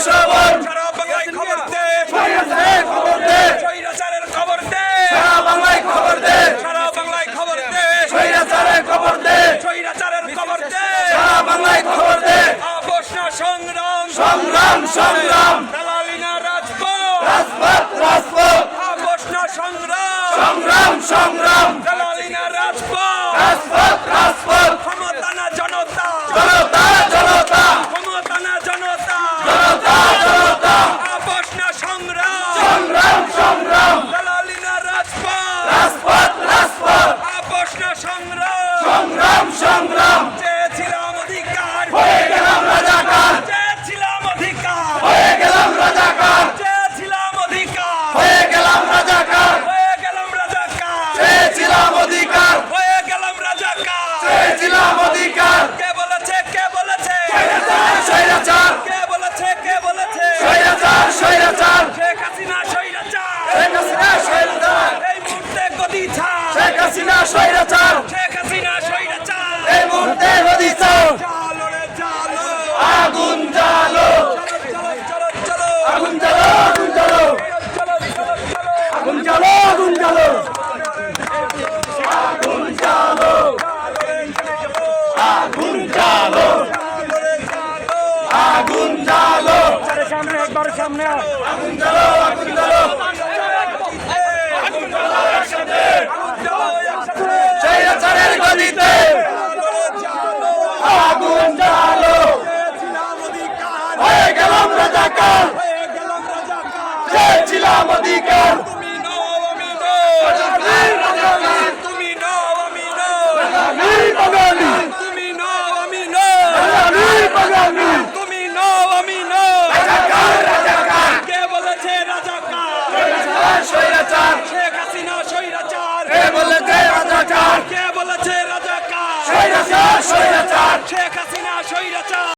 শোভন সারা বাংলায় খবর দে খবর দে স্বৈরাচারের খবর দে সারা বাংলায় খবর দে সারা বাংলায় খবর দে স্বৈরাচারের খবর দে স্বৈরাচারের খবর দে সারা বাংলায় খবর দে আপোষ না সংগ্রাম সংগ্রাম সংগ্রাম দালালি না রাজপথ রাজপথ রাজপথ আপোষ না সংগ্রাম সংগ্রাম সংগ্রাম দালালি না রাজপথ রাজপথ রাজপথ ক্ষমতা না জনতা জনতা জনতা ক্ষমতা না জনতা জনতা জনতা আপোষ না সংগ্রাম সংগ্রাম সংগ্রাম দালালি না রাজপথ রাজপথ রাজপথ আপোষ না সংগ্রাম সংগ্রাম সংগ্রাম চেয়েছিলাম অধিকার হয়ে গেলাম রাজাকার চেয়েছিলাম অধিকার হয়ে গেলাম রাজাকার চেয়েছিলাম অধিকার হয়ে গেলাম রাজাকার হয়ে গেলাম রাজাকার চেয়েছিলাম অধিকার হয়ে গেলাম রাজাকার চেয়েছিলাম অধিকার কে বলেছে কে বলেছে স্বৈরাচার কে বলেছে কে বলেছে স্বৈরাচার স্বৈরাচার শেখ হাসিনা স্বৈরাচার শেখ হাসিনা স্বৈরাচার এই মুহূর্তে গদি ছাড় শেখ হাসিনা স্বৈরাচার শেখ হাসিনা স্বৈরাচার এই মুহূর্তে নদী চাও চালো রে চালো আগুন জ্বালো চলো চলো চলো আগুন জ্বালো আগুন জ্বালো চলো চলো চলো আগুন জ্বালো আগুন জ্বালো আগুন জ্বালো আগুন জ্বালো আগুন জ্বালো সামনে একবার সামনে আগুন জ্বালো আগুন জ্বালো স্বৈরাচারের গদিতে আগুন জ্বালো হয়ে গেলাম রাজাকার চেয়েছিলাম অধিকার তুমি নও আমি নও রাজাকার তুমি নও আমি নও বাঙালি বাঙালি তুমি নও আমি নও বাঙালি বাঙালি তুমি নও আমি নও রাজাকার রাজাকার কে বলেছে রাজাকার স্বৈরাচার শেখ হাসিনা স্বৈরাচার কে বলেছে রাজাকার কে বলেছে রাজাকার স্বৈরাচার স্বৈরাচার শেখ হাসিনা স্বৈরাচার